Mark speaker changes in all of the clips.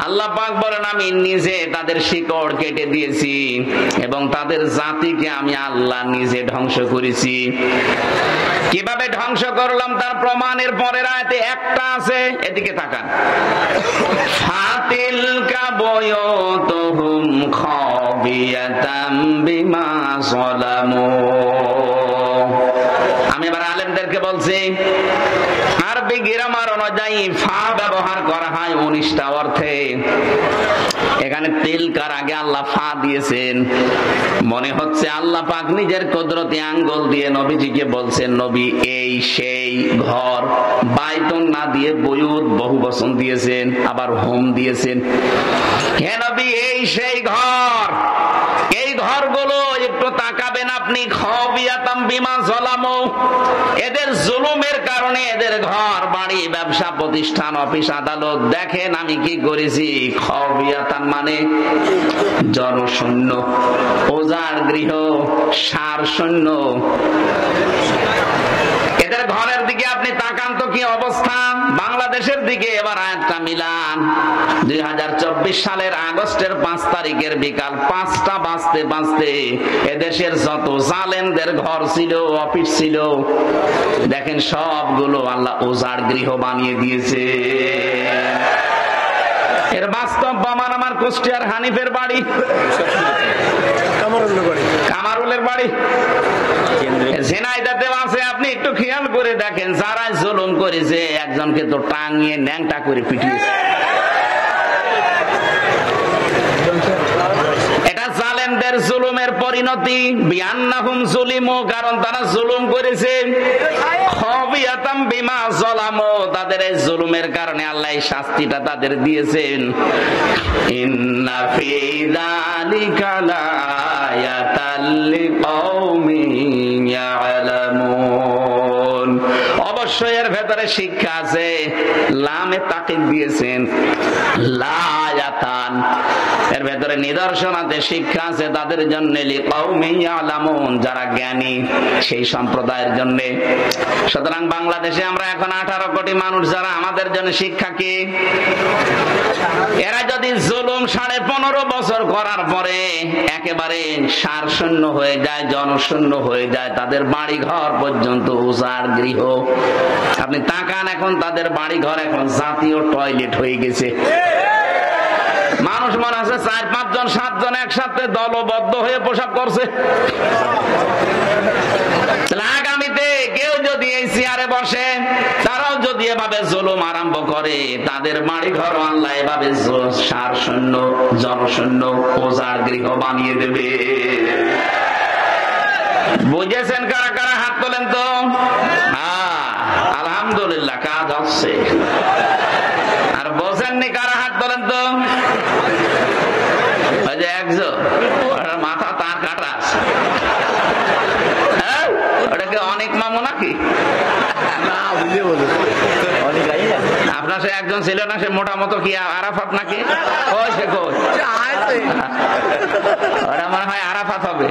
Speaker 1: আল্লাহ পাক বলেন আমি নিজে তাদের শিকড় কেটে দিয়েছি এবং তাদের জাতিকে আমি আল্লাহ নিজে ধ্বংস করেছি। কিভাবে ধ্বংস করলাম তার প্রমাণের পরের আয়াতে একটা আছে, এদিকে তাকান। ফাতিলকা বুয়ুতুহুম খাবিয়াতাম বিমা যালামু। আমি এবার আলেমদেরকে বলছি, আরবি গ্রামার অনুযায়ী ফা ব্যবহার করা হয় 19টা অর্থে। এখানে তিলকার আগে আল্লাহ ফা দিয়েছেন, মনে হচ্ছে আল্লাহ পাক নিজের কুদরতি আঙ্গুল দিয়ে নবীজিকে বলছেন, নবী এই সেই ঘর। বাইতুন না দিয়ে বুয়ুত বহু বচন দিয়েছেন, আবার হোম দিয়েছেন। হে নবী এই সেই ঘর, এই ঘরগুলো একটু তাকাবেন আপনি। খাবিয়াতাম বিমা যালামু, এদের জুলুমের কারণে এদের ঘর বাড়ি ব্যবসা প্রতিষ্ঠান অফিস আদালত দেখেন আমি কি করেছি। খাবিয়াতান মানে জনশূন্য, ওজার গৃহ, সার শূন্য। এদের ঘরের দিকে আপনি তাকান তো কি অবস্থা। বাংলাদেশের দিকে এবার আয়াতটা মিলান। 2024 সালের আগস্টের 5 তারিখের বিকাল 5টা বাজতে বাজতে এদেশের যত জালেমদের ঘর ছিল, অফিস ছিল, দেখেন সবগুলো আল্লাহ ওজার গৃহ বানিয়ে দিয়েছে। এর বাস্তব প্রমাণ আমার কুষ্টিয়ার হানিফের বাড়ি, কামারুলের বাড়ি, ঝিনাইদহেও আছে। আপনি একটু খেয়াল করে দেখেন, যারা জুলুম করেছে একজনকে তো টাঙিয়ে ন্যাংটা করে পিটিয়েছে। এটা জালেমদের জুলুমের পরিণতি। বিআন্নাহুম যুলিমু, কারণ তারা জুলুম করেছে। খাবিয়াতাম বিমা যালামু, তাদের এই জুলুমের কারণে আল্লাহ এই শাস্তিটা তাদের দিয়েছেন। ইন্না ফি যালিকা লাআয়াতাল লিকাওমিন ইয়ালামুন, অবশ্যই এর ভেতরে শিক্ষা আছে। লামে তাকিদ দিয়েছেন, লায়াতান, এর ভেতরে নিদর্শন আছে, শিক্ষা আছে তাদের জন্য। লিকাওমিন ইয়ালামুন, যারা জ্ঞানী সেই সম্প্রদায়ের জন্য। সুতরাং বাংলাদেশে আমরা এখন 18 কোটি মানুষ, যারা আমাদের জন্য শিক্ষা কি? এরা যদি জুলুম 15.5 বছর করার পরে একেবারে সার শূন্য হয়ে যায়, জনশূন্য হয়ে যায়, তাদের বাড়ি ঘর পর্যন্ত উজাড় গৃহ। আপনি তাকান, এখন তাদের বাড়ি ঘর এখন জাতীয় টয়লেট হয়ে গেছে। মানুষ মনে আছে 4-5 জন 7 জন একসাথে দলবদ্ধ হয়ে প্রসাব করছে। আগামীতে কেউ যদি এই চেয়ারে বসে, তারাও যদি এভাবে জুলুম আরম্ভ করে, তাদের বাড়ি ঘর আল্লাহ এভাবে সার শূন্য, জনশূন্য, ওজার গৃহ বানিয়ে দেবে। বুঝেছেন কারা কারা? হাত তোলেন তো। আলহামদুলিল্লাহ, কাজ হচ্ছে। আর বোঝেননি কারা? হাত তোলেন তো। ওই যে একজন মাথা তার কাটা আছে, ওটাকে অনেক মামু নাকি? আপনার সে একজন ছিল না, সে মোটা মতো কি আরাফাত নাকি? ওই সে কই, ওরা মনে হয় আরাফাত হবে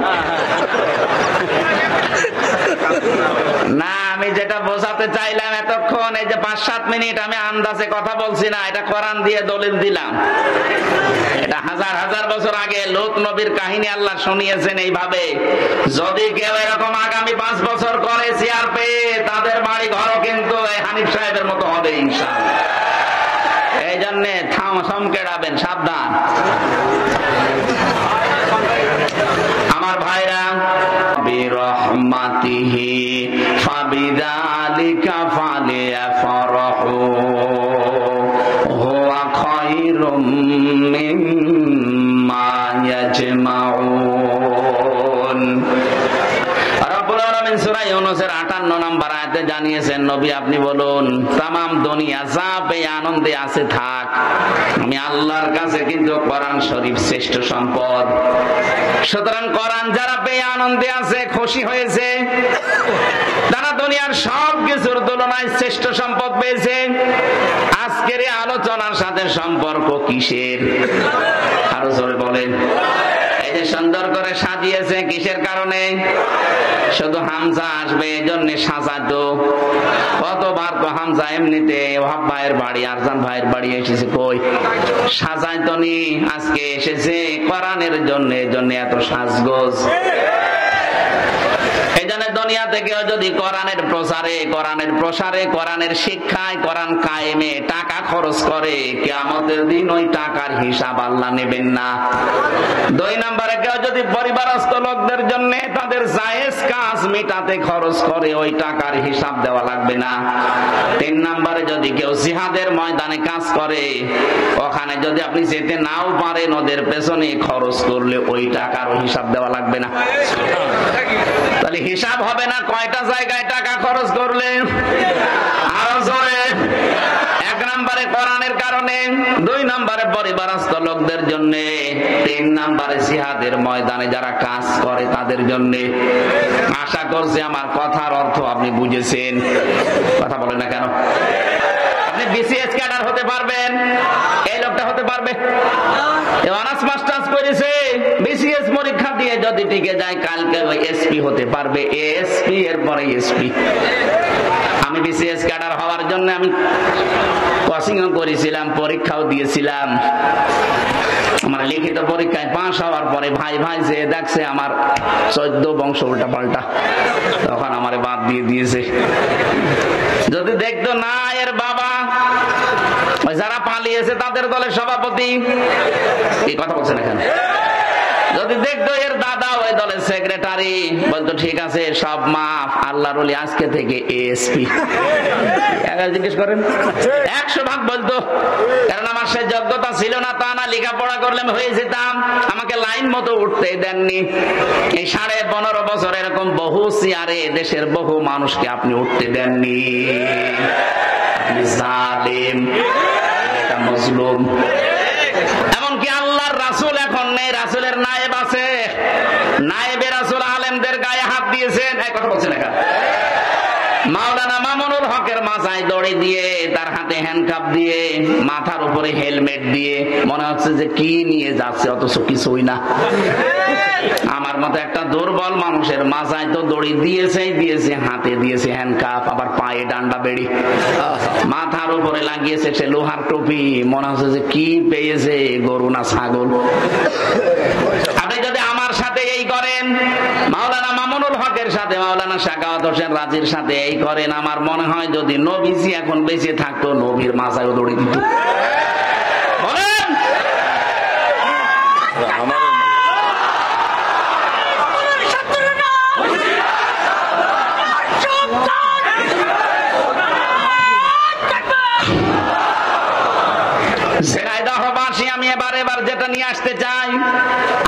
Speaker 1: না। আমি যেটা বোঝাতে চাইলাম এতক্ষণ, এই যে 5-7 মিনিট আমি আন্দাজে কথা বলছি না, এটা কোরআন দিয়ে দলিল দিলাম। এটা হাজার হাজার বছর আগে লূত নবীর কাহিনী আল্লাহ শুনিয়েছেন এইভাবে। যদি কেউ এরকম আগামী 5 বছর করে চেয়ার পেয়ে, তাদের বাড়ি ঘরও কিন্তু এই হানিফ সাহেবের মতো হবে ইনশাআল্লাহ। এই জন্য থমকেড়াবেন, সাবধান। আমার ভাইরা, বিরহমাতিহি ফাবিযালিকা ফালিয়াফরাহু হুয়া খায়রুম মিম্মা ইয়াজমাউন। রব্বুল আলামিন সূরা ইউনূসের 58 নম্বর আয়াতে জানিয়েছেন, নবী আপনি বলুন, তামাম দুনিয়া যা পেয়ে আনন্দে আছে থাক, আমি আল্লাহর কাছে কিন্তু কোরআন শরীফ শ্রেষ্ঠ সম্পদ। সুতরাং কোরআন যারা পেয়ে আনন্দে আছে, খুশি হয়েছে, তারা দুনিয়ার সব কিছুর তুলনায় শ্রেষ্ঠ সম্পদ পেয়েছে। আজকের এই আলোচনার সাথে সম্পর্ক কিসের? আরো জোরে বলেন। এই যে সুন্দর করে সাজিয়েছে কিসের কারণে? শুধু হামজা আসবে এই জন্য সাজাতো। কতবার তো হামজা এমনিতে ওহাব ভাইয়ের বাড়ি, আরজান ভাইয়ের বাড়ি এসেছে, কই সাজাইতো নি, আজকে এসেছে কোরআনের জন্য, এই জন্য এত সাজগোজ। এই জন্য দুনিয়া থেকেও যদি কোরআনের প্রসারে, কোরআনের শিক্ষায়, কোরআন কায়েমে টাকা খরচ করে, কিয়ামতের দিন ওই টাকার হিসাব আল্লাহ নেবেন না। 2 নম্বরে কেউ যদি পরিবারস্থ লোকদের জন্য তাদের জায়েজ কাজ মিটাতে খরচ করে, ওই টাকার হিসাব দেওয়া লাগবে না। 3 নম্বরে যদি কেউ জিহাদের ময়দানে কাজ করে, ওখানে যদি আপনি যেতে নাও পারেন, ওদের পেছনে খরচ করলে ওই টাকার হিসাব দেওয়া লাগবে না। তাহলে হিসাব হবে না কয়টা জায়গায় টাকা খরচ করলে। আরো জোরে। 1 নম্বরে কোরআনের কারণে, 2 নম্বরে পরিবারস্থ লোকদের জন্য, 3 নম্বরে জিহাদের ময়দানে যারা কাজ করে তাদের জন্য। আশা করছি আমার কথার অর্থ আপনি বুঝেছেন। কথা বলেন না কেন? আপনি বিসিএস ক্যাডার হতে পারবেন, এই লোকটা হতে পারবে। অনার্স মাস্টার্স করেছে, বিসিএস পরীক্ষা দিয়ে যদি টিকে যায়, কালকে ওই এসপি হতে পারবে, এসপি এর পরে এসপি। আমি বিসিএস ক্যাডার হওয়ার জন্য আমি কোচিংও করেছিলাম, পরীক্ষাও দিয়েছিলাম। আমার লিখিত পরীক্ষায় পাস হওয়ার পরে ভাই যে দেখছে আমার 14 বংশ উল্টা পাল্টা, তখন আমারে বাদ দিয়ে দিয়েছে। যদি দেখতো না এর বাবা যারা পালিয়েছে তাদের দলের সভাপতি, এই কথা বলছেন এখানে, যদি দেখতো এর দাদা ওই দলের সেক্রেটারি, বলতো ঠিক আছে সব মাফ, আল্লাহর ওলি আজকে থেকে এএসপি। জিজ্ঞেস করেন, 100 ভাগ বলতো। কারণ আমার সে যোগ্যতা ছিল না তা না, লেখাপড়া করলে আমি হয়ে যেতাম, আমাকে লাইন মতো উঠতে দেননি। এই 15.5 বছর এরকম বহু চেয়ারে দেশের বহু মানুষকে আপনি উঠতে দেননি। আপনি জালেম, এটা মজলুম। এমনকি আল্লাহর রাসূল এখন নেই, রাসূলের নায়েব আছে, নায়েবে রাসূল আলেমদের গায়ে হাত দিয়েছেন। এই কথা বলছেন এখানে। মাওলানা মামুনুল হকের মাথায় দড়ি দিয়ে, তার হাতে হ্যান্ডকাপ দিয়ে, মাথার উপরে হেলমেট দিয়ে, মনে হচ্ছে যে কি নিয়ে যাচ্ছে, অথচ কিছুই না। আমার মতো একটা দুর্বল মানুষের মাথায় তো দড়ি দিয়েছে, হাতে দিয়েছে হ্যান্ডকাপ, আবার পায়ে ডান্ডা বেড়ি, মাথার উপরে লাগিয়েছে সে লোহার টুপি, মনে হচ্ছে যে কি পেয়েছে, গরু না ছাগল। আপনি যদি আমার সাথে এই করেন, মাওলানা মামুনুল হকের সাথে, মাওলানা সাখাওয়াত হোসেন রাজির সাথে এই করেন, আমার মনে হয় যদি নবীজি এখন বেঁচে থাকতো, নবীর মাথায় দড়ি দিত। বলেন ঝিনাইদহবাসী, আমি এবার যেটা নিয়ে আসতে চাই,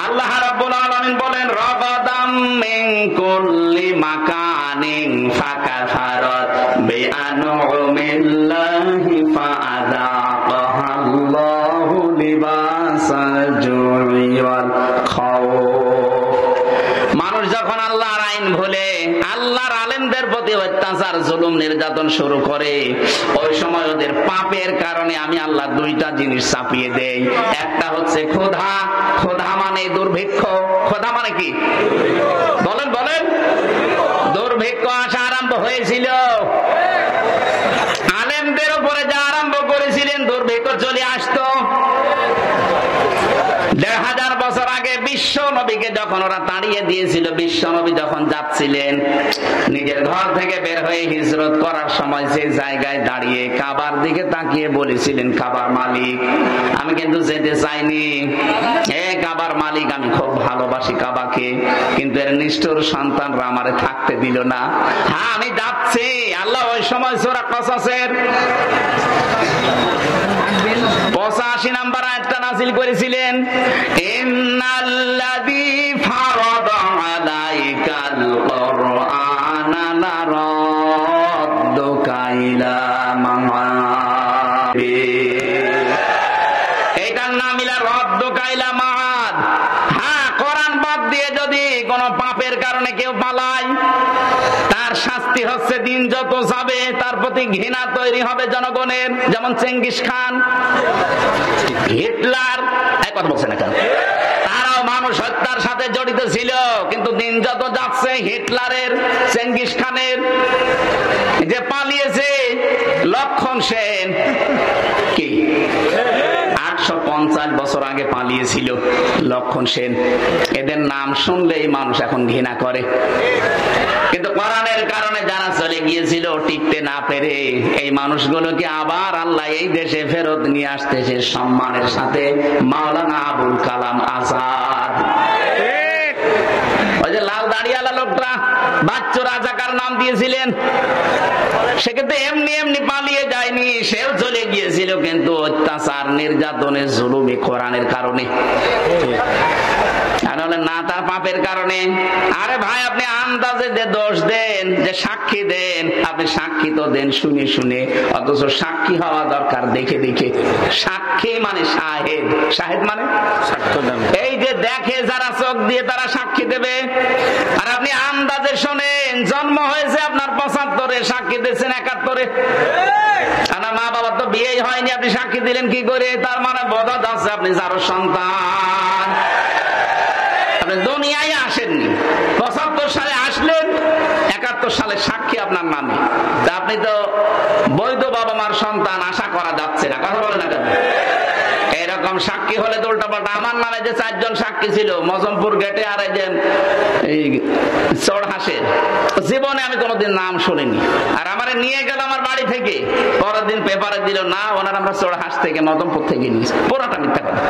Speaker 1: আল্লাহ রাব্বুল আলামিন বলেন রাগাদাম মিন কুল্লি মাকানিন ফাকাফারাত বিআনউমিল্লাহি ফাআযাকাহাল্লাহু লিবাসাল জুই ওয়াল খাউফ। মানুষ যখন আল্লাহর আইন ভুলে, আল্লাহর আলেমদের প্রতি অত্যাচার, জুলুম, নির্যাতন শুরু করে, ওই সময় ওদের পাপের কারণে আমি আল্লাহ 2টা জিনিস চাপিয়ে দেই। একটা হচ্ছে ক্ষুধা, ক্ষুধা মানে দুর্ভিক্ষ। ক্ষুধা মানে কি বলেন? দুর্ভিক্ষ আসা আরম্ভ হয়েছিল, আলেমদের উপরে যা আরম্ভ করেছিলেন, দুর্ভিক্ষ চলে আসতো। 1000 বছর আগে বিশ্ব নবীকে যখন ওরা তাড়িয়ে দিয়েছিল, বিশ্ব নবী যখন যাচ্ছিলেন নিজের ঘর থেকে বের হয়ে হিজরত করার সময়, সেই জায়গায় দাঁড়িয়ে কাবার দিকে তাকিয়ে বলেছিলেন, কাবার মালিক আমি কিন্তু যেতে চাইনি, হে কাবার মালিক আমি খুব ভালোবাসি কাবাকে, কিন্তু এর নিষ্ঠুর সন্তানরা আমারে থাকতে দিল না। হ্যাঁ আমি যাচ্ছি। আল্লাহ ওই সময় সূরা কসসের 85 নম্বর আয়াতটা নাযিল করেছিলেন, ইন্নাল্লাযী ফারাদা আলাইকাল কুরআনা লারাদ্দুকা ইলা মাআদ। এটার নাম ইলা রাদ্দুকা ইলা মাআদ। হ্যাঁ, কোরআন বাদ দিয়ে যদি কোনো পাপের কারণে কেউ পালায়, তার শাস্তি হচ্ছে দিন যত যাবে তার প্রতি ঘৃণা তৈরি হবে জনগণের। যেমন চেঙ্গিস খান, হিটলার, এক কথা বলছে না কেন, তারাও মানুষ হত্যার যত যাচ্ছে, হিটলারের, চেঙ্গিস খানের, যে পালিয়েছে লক্ষণ সেন, কি 850 বছর আগে পালিয়েছিল লক্ষণ সেন। এদের নাম শুনলেই মানুষ এখন ঘৃণা করে, কিন্তু কোরআনের কারণে যারা চলে গিয়েছিল টিকতে না পেরে, এই মানুষগুলোকে আবার আল্লাহ এই দেশে ফেরত নিয়ে আসতেছে সম্মানের সাথে। মাওলানা আবুল কালাম আজাদ, ওই যে লাল দাড়িওয়ালা লোকটা বাচ্চু রাজাকার নাম দিয়েছিলেন, সে কিন্তু এমনি এমনি পালিয়ে যায়নি, সেও চলে গিয়েছিল কিন্তু অত্যাচার, নির্যাতনের, জুলুমে, কোরআনের কারণে, না তার পাপের কারণে। আরে ভাই, আপনি আন্দাজে যে দোষ দেন, যে সাক্ষী দেন, আপনি সাক্ষী তো দেন শুনে শুনে, অথচ সাক্ষী হওয়া দরকার দেখে দেখে। সাক্ষী মানে শাহেদ, শাহেদ মানে এই যে দেখে যারা চোখ দিয়ে তারা সাক্ষী দেবে। আর আপনি আন্দাজে শোনেন, জন্ম হয়েছে আপনার 75-এ, সাক্ষী দিচ্ছেন 71-এ। আপনার মা বাবার তো বিয়েই হয়নি, আপনি সাক্ষী দিলেন কি করে? তার মানে বোঝা যাচ্ছে আপনি যারও সন্তান, আপনি দুনিয়ায় আসেননি। 75 সালে আসলেন, 71 সালে সাক্ষী আপনার নামে, তা আপনি তো বৈধ বাবা মার সন্তান, আশা করা যাচ্ছে না। কথা বলে না কেন? এরকম সাক্ষী হলে তো উল্টা পাল্টা। আমার নামে যে 4 জন সাক্ষী ছিল মজমপুর গেটে, আর এই চড়হাসের, জীবনে আমি কোনোদিন নাম শুনিনি। আর আমারে নিয়ে গেল আমার বাড়ি থেকে, পরের দিন পেপারে দিল না ওনার আমরা চড়হাস থেকে, মজমপুর থেকে নিয়েছি। পুরোটা মিথ্যা কথা।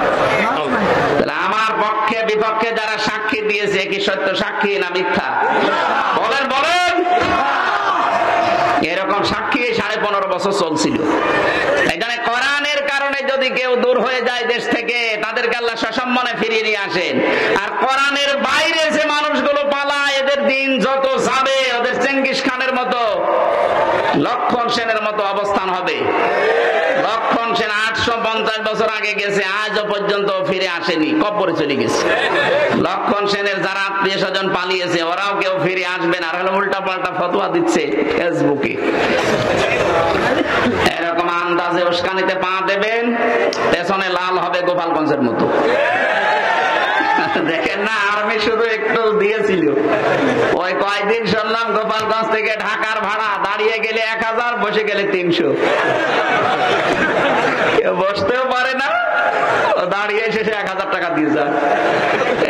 Speaker 1: তাহলে আমার পক্ষে বিপক্ষে যারা সাক্ষী দিয়েছে, কি সত্য সাক্ষী না মিথ্যা? বলেন বলেন। এরকম সাক্ষী 15.5 বছর চলছিল। এখানে কোরআনের কারণে যদি কেউ দূর হয়ে যায় দেশ থেকে, তাদেরকে আল্লাহ সসম্মানে ফিরিয়ে নিয়ে আসেন। আর কোরআনের বাইরে যে মানুষগুলো পালায়, এদের দিন যত যাবে, ওদের চেঙ্গিস খানের মতো, লক্ষণ সেনের মতো অবস্থান হবে। লক্ষণ সেন 850 বছর আগে গেছে, আজও পর্যন্ত ফিরে আসেনি, কবরে চলে গেছে। লক্ষণ সেনের যারা আত্মীয় স্বজন পালিয়েছে, ওরাও কেউ ফিরে আসবে না। আর হলো উল্টা পাল্টা ফতোয়া দিচ্ছে ফেসবুকে। এরকম আন্দাজে উস্কানিতে পা দেবেন, পেছনে লাল হবে গোপালগঞ্জের মতো। দেখেন না, আর্মি শুধু একটু দিয়েছিল, ওই কয়েকদিন শুনলাম গোপালগঞ্জ থেকে ঢাকার ভাড়া দাঁড়িয়ে গেলে 1000, বসে গেলে 300। কেউ বসতেও পারে না, দাঁড়িয়ে শেষে 1000 টাকা দিয়ে যায়।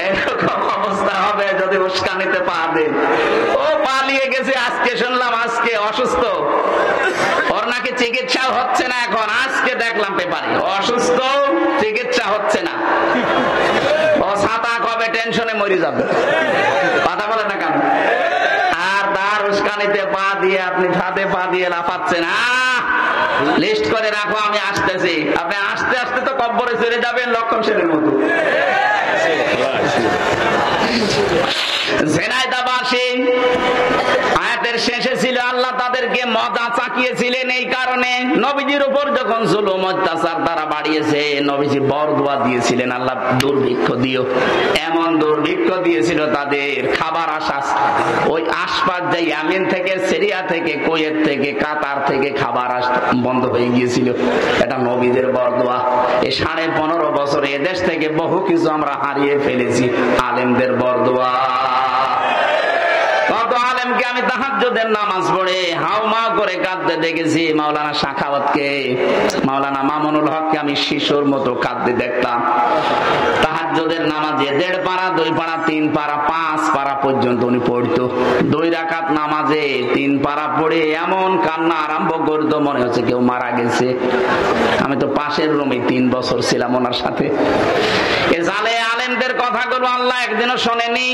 Speaker 1: এরকম অবস্থা হবে যদি উস্কানিতে পা দেন। ও পালিয়ে গেছে, আজকে শুনলাম, আজকে অসুস্থ, ওর নাকি চিকিৎসা হচ্ছে না এখন। আজকে দেখলাম পেপারে অসুস্থ, চিকিৎসা হচ্ছে না। ও ছাতা কবে টেনশনে মরে যাবে, কথা বলে না কেন? আর তার উস্কানিতে পা দিয়ে আপনি ছাদে পা দিয়ে লাফাচ্ছেন। লিস্ট করে রাখো, আমি আসতেছি। আপনি আস্তে আস্তে তো কব্বরে চলে যাবেন লক্ষণ সেনের মতো। ঝিনাইদহবাসী, আয়াতের শেষে ছিল আল্লাহ তাদেরকে মজা চাকিয়েছিলেন। এই কারণে নবীজির উপর যখন জুলুম অত্যাচার তারা বাড়িয়েছে, নবীজি বরদোয়া দিয়েছিলেন, আল্লাহ দুর্ভিক্ষ দিও। এমন দুর্ভিক্ষ দিয়েছিল তাদের, খাবার আসা ওই আশপাশ যে ইয়ামেন থেকে, সিরিয়া থেকে, কুয়েত থেকে, কাতার থেকে খাবার বন্ধ হয়ে গিয়েছিল। এটা নবীদের বরদোয়া। এই 15.5 বছরে এদেশ থেকে বহু কিছু আমরা হারিয়ে ফেলেছি, আলেমদের বরদোয়া। কত আলেমকে আমি তাহাজ্জুদের নামাজ পড়ে হাউমাউ করে কাঁদতে দেখেছি। মাওলানা শাখাওয়াতকে, মাওলানা মামুনুল হককে আমি শিশুর মতো কাঁদতে দেখতাম। তাহাজ্জুদের নামাজে 1.5 পারা, 2 পারা, 3 পারা, 5 পারা পর্যন্ত উনি পড়তো। 2 রাকাত নামাজে 3 পারা পড়ে এমন কান্না আরম্ভ করতো, মনে হচ্ছে কেউ মারা গেছে। আমি তো পাশের রুমে 3 বছর ছিলাম ওনার সাথে। এ জালে আলেমদের কথাগুলো আল্লাহ একদিনও শোনেনি?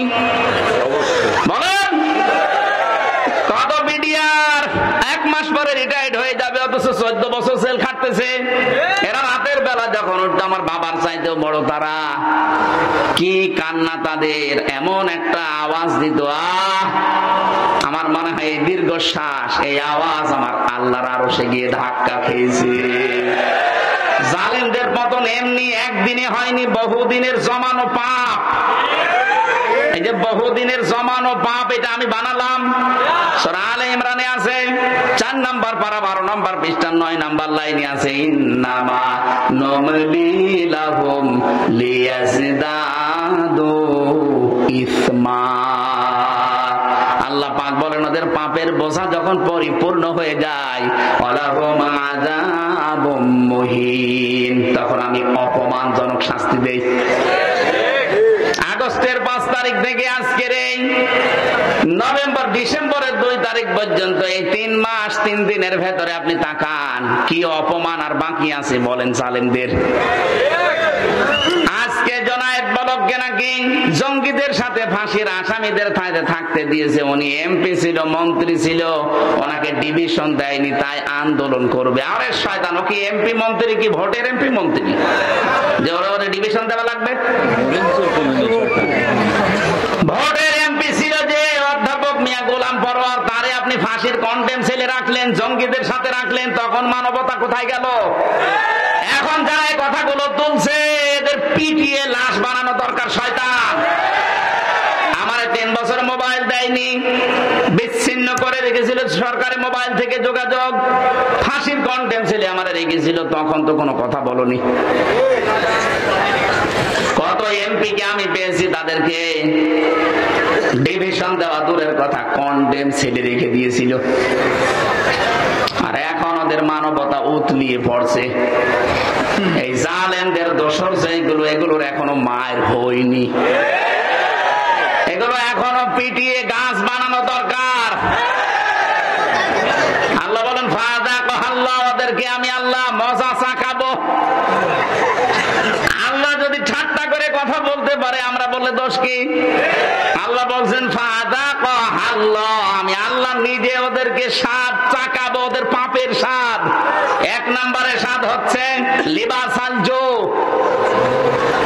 Speaker 1: বলেন। কত বিডিআর 1 মাস পরে রিটায়ার্ড হয়ে যাবে, অথচ 14 বছর জেল খাটতেছে। এরা রাতের বেলা যখন উঠতো, আমার বাবার চাইতেও বড় তারা, কি কান্না তাদের, এমন একটা আওয়াজ দিত, আমার মনে হয় এই দীর্ঘশ্বাস, এই আওয়াজ আমার আল্লাহর আরশে গিয়ে ধাক্কা খেয়েছে। জালেমদের পতন এমনি একদিনে হয়নি, বহুদিনের জমানো পাপ। এই যে বহুদিনের জমানো পাপ, এটা আমি বানালাম। সূরা আলে ইমরানে আছে 4 নাম্বার পারা 12 নাম্বার পৃষ্ঠা 9 নাম্বার লাইনে আছে, ইন্নামা নুমলি লাহুম লিয়াজদাদু ইসমা। আল্লাহ পাক বলেন ওদের পাপের বোঝা যখন পরিপূর্ণ হয়ে যায় ওয়ালাহুম আযাবুম মুহিন, তখন আমি অপমানজনক শাস্তি দেই। আগস্টের 5 তারিখ থেকে আজকের এই নভেম্বর ডিসেম্বরের 2 তারিখ পর্যন্ত এই 3 মাস 3 দিনের ভেতরে আপনি তাকান কি অপমান আর বাকি আছে বলেন জালেমদের। আজকে জনায়েত বলককে নাকি জঙ্গিদের সাথে ফাঁসির আসামিদের থাকতে দিয়েছে। উনি এমপি ছিল, মন্ত্রী ছিল, ওনাকে ডিভিশন দেয়নি, তাই আন্দোলন করবে। আরে শয়তান, ও কি এমপি মন্ত্রী কি ভোটের এমপি মন্ত্রী যে ওরা ডিভিশন দেওয়া লাগবে? ভোটের এমপি ছিল যে অধ্যাপক মিয়া গোলাম পরোয়ার, তারে আপনি ফাঁসির কন্টেম সেলে রাখলেন, জঙ্গিদের সাথে রাখলেন, তখন মানবতা কোথায় গেল? এখন যারা এই কথাগুলো তুলছে এদের পিটিয়ে লাশ বানানো দরকার। শয়তান আমার 3 বছর মোবাইল দেয়নি, বিচ্ছিন্ন করে রেখেছিল সরকারি মোবাইল থেকে যোগাযোগ, ফাঁসির কন্টেম সেলে আমার রেখেছিল, তখন তো কোনো কথা বলনি। কত এমপি কে আমি পেয়েছি, তাদেরকে ডিভিশন দেওয়া দূরের কথা, কন্ডেম সেলে রেখে দিয়েছিল। আর এখন ওদের মানবতা উতলিয়ে পড়ছে। এই জালেমদের দোসর যেগুলো, এগুলোর এখনো মায়ের হয়নি, এগুলো এখনো পিটিয়ে গাছ বানানো দরকার। আল্লাহ বলেন ফাযাকাল্লাহ, ওদেরকে আমি আল্লাহ মজা চাকাবো। আল্লাহ যদি ঠাট্টা করে কথা বলতে পারে, আমরা বললে দোষ কি? আল্লাহ বলছেন ফাযাকাল্লাহ, আমি আল্লাহ নিজে ওদেরকে স্বাদ চাকাবো, ওদের পাপের স্বাদ। 1 নম্বরে স্বাদ হচ্ছে লিবাসাল জো,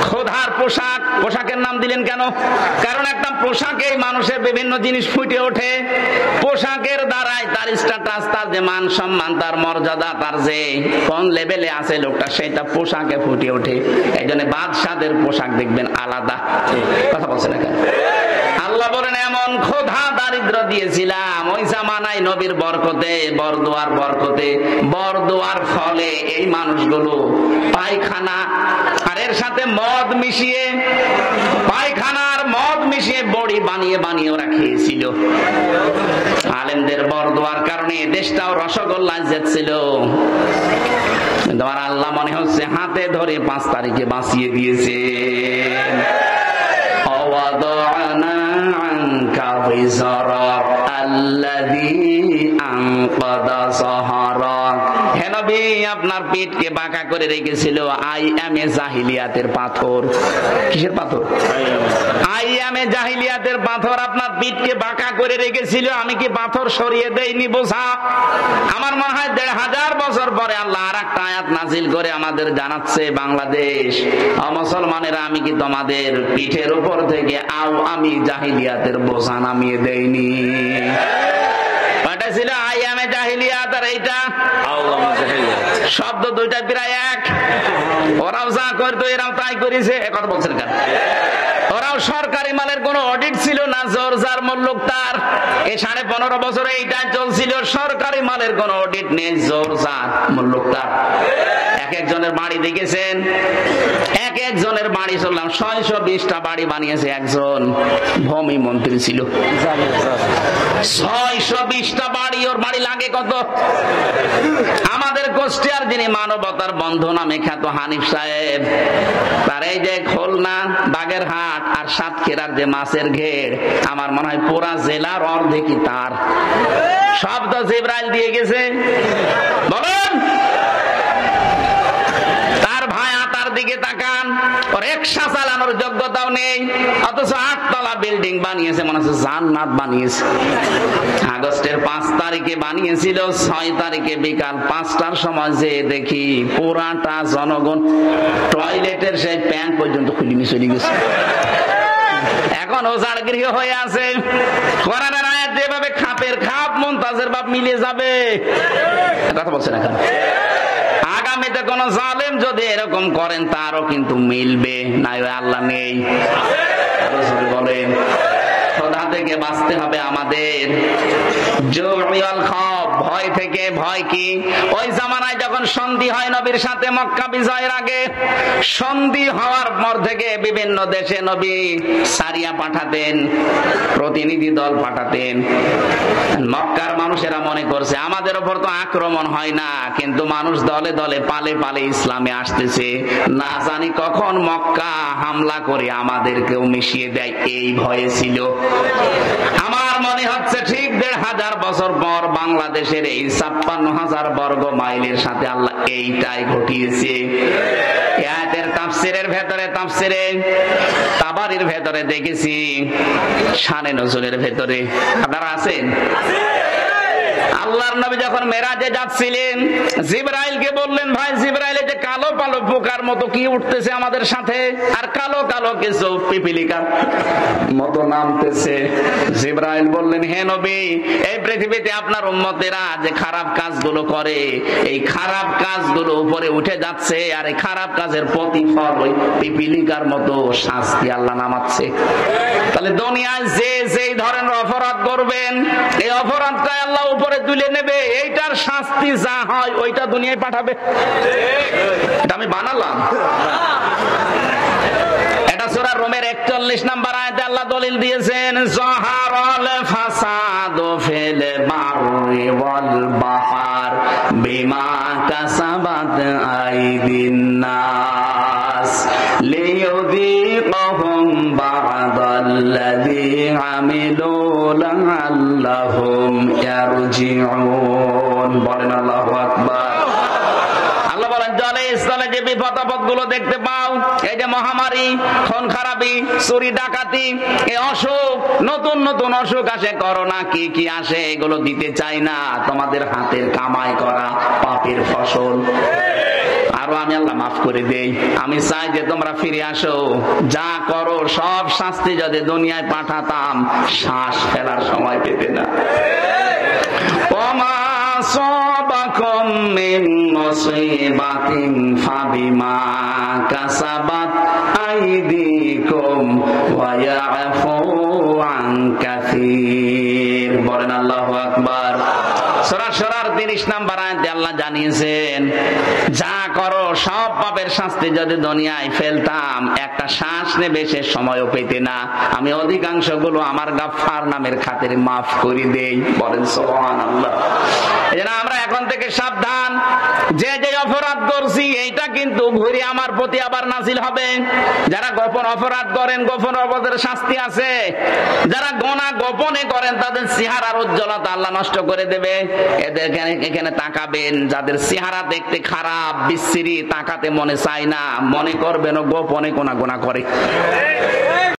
Speaker 1: খোদার পোশাক। পোশাকের নাম দিলেন কেন? কারণ একটা পোশাকে মানুষের বিভিন্ন জিনিস ফুটে ওঠে। পোশাকের দ্বারাই তার স্ট্যাটাস, তার যে মান সম্মান, তার মর্যাদা, তার যে কোন লেভেলে আছে লোকটা, সেটা পোশাকে ফুটে ওঠে। এই জন্য বাদশাদের পোশাক দেখবেন আলাদা। কথা বলছে না কেন? আল্লাহ বলেন এমন খোদা দারিদ্র দিয়েছিলাম ওই জামানায় নবীর বরকতে, বরদোয়ার বরকতে, বরদোয়ার ফলে এই মানুষগুলো পায়খানা আর এর সাথে মদ মিশিয়ে, পায়খানার মদ মিশিয়ে বড়ি বানিয়ে বানিয়ে ওরা খেয়েছিল। আলেমদের বরদোয়ার কারণে দেশটাও রসগোল্লা যাচ্ছিল। কিন্তু আমার আল্লাহ মনে হচ্ছে হাতে ধরে 5 তারিখে বাঁচিয়ে দিয়েছে। আপনার পেটকে বাঁকা করে রেখেছিল আইয়ামে জাহিলিয়াতের পাথর। কিসের পাথর? আইয়ামে জাহিলিয়াতের পাথর আপনার পিঠকে বাঁকা করে রেখেছিল। আমি কি পাথর সরিয়ে দেইনি বোঝা? আমার মনে হয় 1500 বছর পরে আল্লাহ আর একটা আয়াত নাজিল করে আমাদের জানাচ্ছে, বাংলাদেশ মুসলমানেরা, আমি কি তোমাদের পিঠের উপর থেকে আমি জাহিলিয়াতের বোঝা নামিয়ে দেইনি? ছিল আইয়ামে জাহিলিয়াত আর এইটা শব্দ দুইটা প্রায় এক। ওরাও যা করতো এরাও তাই করেছে। কথা বলছেন কেন? ওরাও সরকারি মালের কোন অডিট ছিল না, জোর যার মূল্যক তার। এই 15.5 বছরে এইটা চলছিল, সরকারি মালের কোন অডিট নেই, জোর যার মূল্যক তার। এক একজনের বাড়ি দেখেছেন, এক একজনের বাড়ি চললাম 620টা বাড়ি বানিয়েছে একজন ভূমি মন্ত্রী ছিল। 620টা বাড়ি, ওর বাড়ি লাগে কত? আমাদের কোষ্টিয়ার যিনি মানবতার বন্ধু নামে খ্যাত হানিফ সাহেব, তার এই যে খুলনা, বাগেরহাট আর সাতক্ষীরার যে মাছের ঘের, আমার মনে হয় পুরা জেলার অর্ধেকই তার। সব তো জিব্রাইল দিয়ে গেছে। বলেন, তার ভাই আতার দিকে তাকান, ওর রিকশা চালানোর যোগ্যতাও নেই, অথচ 8 তলা বিল্ডিং বানিয়েছে, মনে হচ্ছে জান্নাত বানিয়েছে। আগস্টের 5 তারিখে বানিয়েছিল, 6 তারিখে বিকাল 5টার সময় যে দেখি পুরাটা জনগণ টয়লেটের সেই প্যান্ট পর্যন্ত খুলে নিয়ে চলে গেছে। এখন ওজার গৃহ হয়ে আছে। কোরআনের আয়াত যেভাবে খাপের খাপ মুনতাজের বাপ মিলে যাবে। কথা বলছেন এখন আগামীতে কোন জালেম যদি এরকম করেন তারও কিন্তু মিলবে না, আল্লাহ নেই। বলেন খোদা থেকে বাঁচতে হবে আমাদের। ভয় থেকে। ভয় কি? ওই জামানায় যখন সন্ধি হয় নবীর সাথে মক্কা বিজয়ের আগে, সন্ধি হওয়ার পর থেকে বিভিন্ন দেশে নবী সারিয়া পাঠাতেন, প্রতিনিধি দল পাঠাতেন। মক্কার মানুষেরা মনে করছে আমাদের উপর তো আক্রমণ হয় না, কিন্তু মানুষ দলে দলে পালে পালে ইসলামে আসতেছে, না জানি কখন মক্কা হামলা করে আমাদেরকেও মিশিয়ে দেয়, এই ভয়ে ছিল। আমার মনে হচ্ছে ঠিক ১,৫০০ বছর পর বাংলাদেশের এই ৫৬,০০০ বর্গ মাইলের সাথে আল্লাহ এইটাই ঘটিয়েছে। আয়াতের তাফসিরের ভেতরে, তাফসিরে তাবারির ভেতরে দেখেছি, শানে নজুলের ভেতরে আপনারা আছেন। আল্লাহর নবী যখন মেরাজে যাচ্ছিলেন, জিবরাইলকে বললেন, ভাই জিবরাইল, এই যে কালো কালো পোকার মতো কি উঠতেছে আমাদের সাথে, আর কালো কালো কিছু পিপিলিকার মতো নামতেছে। জিবরাইল বললেন, হে নবী, এই পৃথিবীতে আপনার উম্মতেরা যে খারাপ কাজগুলো করে, এই খারাপ কাজগুলো উপরে উঠে যাচ্ছে, আর এই খারাপ কাজের প্রতিফল ওই পিপিলিকার মতো শাস্তি আল্লাহ নামাচ্ছে। তাহলে দুনিয়ায় যে যেই ধরনের অপরাধ করবেন, এই অপরাধটাই আল্লাহ উপরে তুলে নেবে, এইটার শাস্তি যা হয় ওইটা দুনিয়ায় পাঠাবে। এটা আমি বানালাম। এটা সূরা রোমের ৪১ নম্বর আয়াতে আল্লাহ দলিল দিয়েছেন, যাহারাল ফাসাদু ফিল বাররি ওয়াল বাহর বিমা কাসাবাত আইদিন নাস লিয়ুযীকাহুম বা'দাল্লাযী আমিলু লাআল্লাহুম ইয়ারজিউন। বলেন আল্লাহু আকবার। আল্লাহ বলেন, জলে স্থলে যে বিপদ আপদ গুলো দেখতে পাও, এই যে মহামারী, খুন খারাপি, চুরি ডাকাতি, এই অসুখ, নতুন নতুন অসুখ আসে, করোনা, কি কি আসে, এগুলো দিতে চাই না, তোমাদের হাতের কামাই করা পাপের ফসল। আরো আমি আল্লাহ মাফ করে দেই। আমি চাই যে তোমরা ফিরে আসো, যা করো সব শাস্তি যদি দুনিয়ায় পাঠাতাম, শ্বাস ফেলার সময় পেতে না। আসাবাকুম মিন মুসিবাতিন ফাবিমা কাসাবাত আইদিকুম ওয়া ইয়াফু আন কাসীর। বলেন আল্লাহু আকবার। সূরা শুরার ৩০ নম্বর আয়াতে আল্লাহ জানিয়েছেন, যা করো সব পাপের শাস্তি যদি দুনিয়ায় ফেলতাম, একটা শ্বাস নেবে সে সময়ও পেতে না। আমি অধিকাংশ গুলো আমার গাফফার নামের খাতিরে মাফ করে দেই। বলেন সুবহানাল্লাহ। এজন্য আমরা এখন থেকে সাবধান, যে যে অপরাধ করছি এইটা কিন্তু ঘুরে আমার প্রতি আবার নাজিল হবে। যারা গোপন অপরাধ করেন, গোপন অপরাধের শাস্তি আছে। যারা গুনাহ গোপনে করেন, তাদের চেহারার উজ্জ্বলতা আল্লাহ নষ্ট করে দেবে। এদের এখানে তাকাবেন, যাদের চেহারা দেখতে খারাপ, বিশ্রী, তাকাতে মনে চায় না, মনে করবেন ও গোপনে গুনাহ করে।